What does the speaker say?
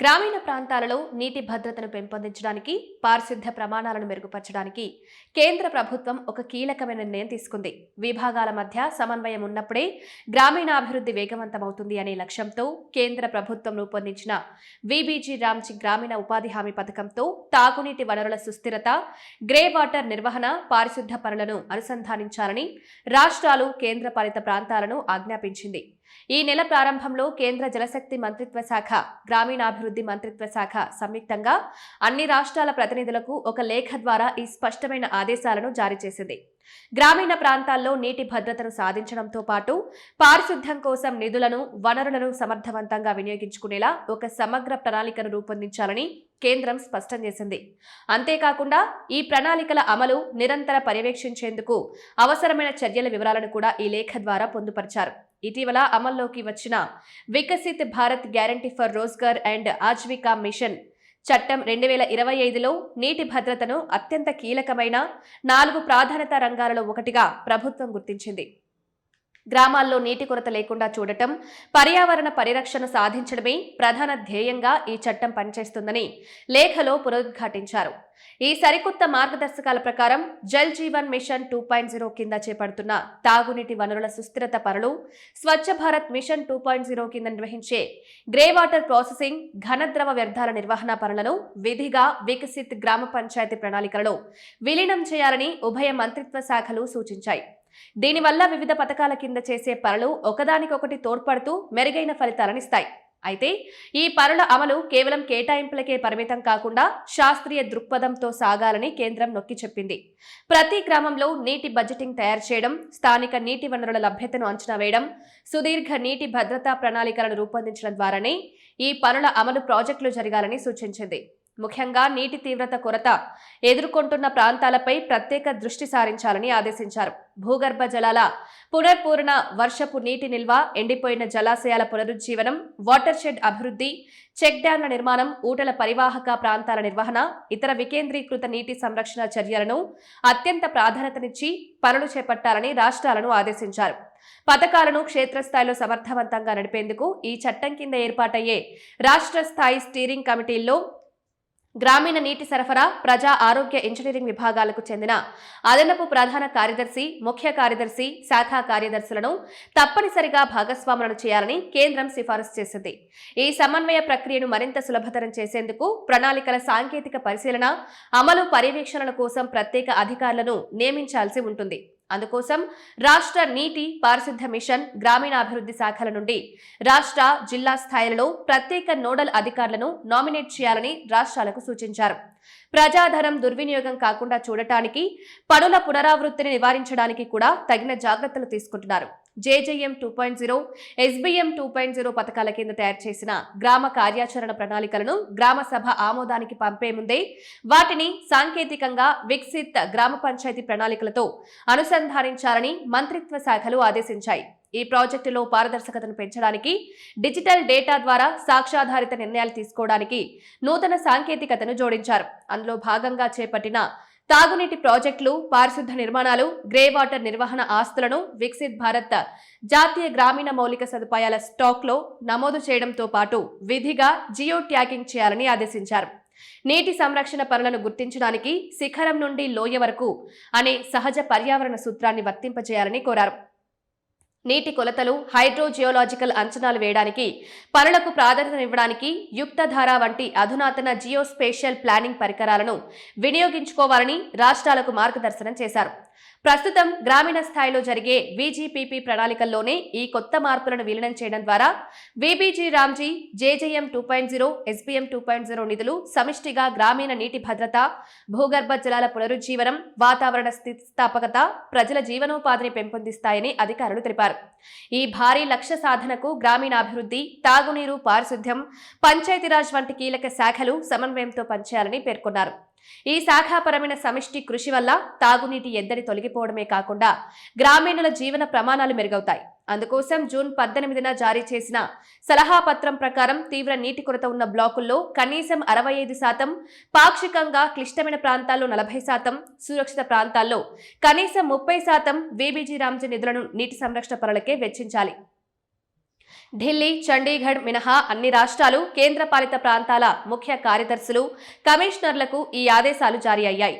గ్రామీణ ప్రాంతాలలో నీటి భద్రతను పెంపొందించడానికి, పారిశుద్ధ్య ప్రమాణాలను మెరుగుపరచడానికి కేంద్ర ప్రభుత్వం ఒక కీలకమైన నిర్ణయం తీసుకుంది. విభాగాల మధ్య సమన్వయం ఉన్నప్పుడే గ్రామీణాభివృద్ధి వేగవంతమవుతుంది అనే లక్ష్యంతో కేంద్ర ప్రభుత్వం రూపొందించిన వీబీజీ రామ్జీ గ్రామీణ ఉపాధి హామీ పథకంతో తాగునీటి వనరుల సుస్థిరత, గ్రే వాటర్ నిర్వహణ, పారిశుద్ధ్య పనులను అనుసంధానించాలని రాష్ట్రాలు, కేంద్రపాలిత ప్రాంతాలను ఆజ్ఞాపించింది. ఈ నెల ప్రారంభంలో కేంద్ర జలశక్తి మంత్రిత్వ శాఖ, గ్రామీణాభివృద్ధి మంత్రిత్వ శాఖ సంయుక్తంగా అన్ని రాష్ట్రాల ప్రతినిధులకు ఒక లేఖ ద్వారా ఈ స్పష్టమైన ఆదేశాలను జారీ చేసింది. గ్రామీణ ప్రాంతాల్లో నీటి భద్రతను సాధించడంతో పాటు పారిశుద్ధ్యం కోసం నిధులను, వనరులను సమర్థవంతంగా వినియోగించుకునేలా ఒక సమగ్ర ప్రణాళికను రూపొందించాలని కేంద్రం స్పష్టం చేసింది. అంతేకాకుండా ఈ ప్రణాళికల అమలు నిరంతర పర్యవేక్షించేందుకు అవసరమైన చర్యల వివరాలను కూడా ఈ లేఖ ద్వారా పొందుపరిచారు. ఇటీవల అమల్లోకి వచ్చిన Viksit Bharat guarantee for Rozgar and Ajeevika mission చట్టం 2025లో నీటి భద్రతను అత్యంత కీలకమైన 4 ప్రాధాన్యతా రంగాలలో ఒకటిగా ప్రభుత్వం గుర్తించింది. గ్రామాల్లో నీటి కొరత లేకుండా చూడటం, పర్యావరణ పరిరక్షణ సాధించడమే ప్రధాన ధ్యేయంగా ఈ చట్టం పనిచేస్తుందని లేఖలో పునరుద్ఘాటించారు. ఈ సరికొత్త మార్గదర్శకాల ప్రకారం జల్ జీవన్ మిషన్ 2.0 కింద చేపడుతున్న తాగునీటి వనరుల సుస్థిరత పనులు, స్వచ్ఛ భారత్ మిషన్ 2.0 కింద నిర్వహించే గ్రే వాటర్ ప్రాసెసింగ్, ఘనద్రవ వ్యర్థాల నిర్వహణ పనులను విధిగా వికసిత్ గ్రామ పంచాయతీ ప్రణాళికలలో విలీనం చేయాలని ఉభయ మంత్రిత్వ శాఖలు సూచించాయి. దీనివల్ల వివిధ పథకాల కింద చేసే పనులు ఒకదానికొకటి తోడ్పడుతూ మెరుగైన ఫలితాలనిస్తాయి. అయితే ఈ పనుల అమలు కేవలం కేటాయింపులకే పరిమితం కాకుండా శాస్త్రీయ దృక్పథంతో సాగాలని కేంద్రం నొక్కి చెప్పింది. ప్రతి గ్రామంలో నీటి బడ్జెటింగ్ తయారు చేయడం, స్థానిక నీటి వనరుల లభ్యతను అంచనా వేయడం, సుదీర్ఘ నీటి భద్రతా ప్రణాళికలను రూపొందించడం ద్వారానే ఈ పనుల అమలు ప్రాజెక్టులు జరగాలని సూచించింది. ముఖ్యంగా నీటి తీవ్రత కొరత ఎదుర్కొంటున్న ప్రాంతాలపై ప్రత్యేక దృష్టి సారించాలని ఆదేశించారు. భూగర్భ జలాల పునర్పూరణ, వర్షపు నీటి నిల్వ, ఎండిపోయిన జలాశయాల పునరుజ్జీవనం, వాటర్ షెడ్ అభివృద్ధి, చెక్ డ్యాంల నిర్మాణం, ఊటల పరివాహక ప్రాంతాల నిర్వహణ, ఇతర వికేంద్రీకృత నీటి సంరక్షణ చర్యలను అత్యంత ప్రాధాన్యతనిచ్చి పనులు చేపట్టాలని రాష్ట్రాలను ఆదేశించారు. పథకాలను క్షేత్రస్థాయిలో సమర్థవంతంగా నడిపేందుకు ఈ చట్టం కింద ఏర్పాటయ్యే రాష్ట్ర స్థాయి స్టీరింగ్ కమిటీల్లో గ్రామీణ నీటి సరఫరా, ప్రజా ఆరోగ్య ఇంజనీరింగ్ విభాగాలకు చెందిన అదనపు ప్రధాన కార్యదర్శి, ముఖ్య కార్యదర్శి, శాఖా కార్యదర్శులను తప్పనిసరిగా భాగస్వాములను చేయాలని కేంద్రం సిఫారసు చేసింది. ఈ సమన్వయ ప్రక్రియను మరింత సులభతరం చేసేందుకు ప్రణాళికల సాంకేతిక పరిశీలన, అమలు, పర్యవేక్షణల కోసం ప్రత్యేక అధికారులను నియమించాల్సి ఉంటుంది. అందుకోసం రాష్ట్ర నీటి పారిశుద్ధ్య మిషన్, గ్రామీణాభివృద్ధి శాఖల నుండి రాష్ట్ర, జిల్లా స్థాయిలలో ప్రత్యేక నోడల్ అధికారులను నామినేట్ చేయాలని రాష్ట్రాలకు సూచించారు. ప్రజాధనం దుర్వినియోగం కాకుండా చూడటానికి, పనుల పునరావృత్తిని నివారించడానికి కూడా తగిన జాగ్రత్తలు తీసుకుంటున్నారు. జేజేఎం 2.0, ఎస్బీఎం 2.0 పథకాల కింద తయారు చేసిన గ్రామ కార్యాచరణ ప్రణాళికలను గ్రామ సభ ఆమోదానికి పంపే ముందే వాటిని సాంకేతికంగా వికసిత్ గ్రామ పంచాయతీ ప్రణాళికలతో అనుసంధానించాలని మంత్రిత్వ శాఖలు ఆదేశించాయి. ఈ ప్రాజెక్టులో పారదర్శకతను పెంచడానికి, డిజిటల్ డేటా ద్వారా సాక్ష్యాధారిత నిర్ణయాలు తీసుకోవడానికి నూతన సాంకేతికతను జోడించారు. అందులో భాగంగా చేపట్టిన తాగునీటి ప్రాజెక్టులు, పారిశుద్ధ్య నిర్మాణాలు, గ్రే వాటర్ నిర్వహణ ఆస్తులను వికసిత్ భారత్ జాతీయ గ్రామీణ మౌలిక సదుపాయాల స్టాక్లో నమోదు చేయడంతో పాటు విధిగా జియో ట్యాగింగ్ చేయాలని ఆదేశించారు. నీటి సంరక్షణ పనులను గుర్తించడానికి శిఖరం నుండి లోయ వరకు అనే సహజ పర్యావరణ సూత్రాన్ని వర్తింపజేయాలని కోరారు. నీటి కొలతలు, హైడ్రోజియోలాజికల్ అంచనాలు వేయడానికి, పనులకు ప్రాధాన్యతనివ్వడానికి యుక్తధార వంటి అధునాతన జియోస్పేషియల్ ప్లానింగ్ పరికరాలను వినియోగించుకోవాలని రాష్ట్రాలకు మార్గదర్శనం చేశారు. ప్రస్తుతం గ్రామీణ స్థాయిలో జరిగే వీజీపీపీ ప్రణాళికల్లోనే ఈ కొత్త మార్పులను విలీనం చేయడం ద్వారా వీబీజీ రామ్జీ, జేజేఎం 2.0, ఎస్బీఎం 2.0 నిధులు సమిష్టిగా గ్రామీణ నీటి భద్రత, భూగర్భ జలాల పునరుజ్జీవనం, వాతావరణ స్థితిస్థాపకత, ప్రజల జీవనోపాధిని పెంపొందిస్తాయని అధికారులు తెలిపారు. ఈ భారీ లక్ష్య సాధనకు గ్రామీణాభివృద్ధి, తాగునీరు, పారిశుద్ధ్యం, పంచాయతీరాజ్ వంటి కీలక శాఖలు సమన్వయంతో పనిచేయాలని పేర్కొన్నారు. ఈ శాఖాపరమైన సమిష్టి కృషి వల్ల తాగునీటి ఎద్దడి తొలగిపోవడమే కాకుండా గ్రామీణుల జీవన ప్రమాణాలు మెరుగవుతాయి. అందుకోసం జూన్ 18న జారీ చేసిన సలహా పత్రం ప్రకారం తీవ్ర నీటి కొరత ఉన్న బ్లాకుల్లో కనీసం 65%, పాక్షికంగా క్లిష్టమైన ప్రాంతాల్లో 40%, సురక్షిత ప్రాంతాల్లో కనీసం 30% వీబీజీ రామ్జీ నిధులను నీటి సంరక్షణ పనులకే వెచ్చించాలి. ఢిల్లీ, చండీగఢ్ మినహా అన్ని రాష్ట్రాలు, కేంద్రపాలిత ప్రాంతాల ముఖ్య కార్యదర్శులు, కమిషనర్లకు ఈ ఆదేశాలు జారీ అయ్యాయి.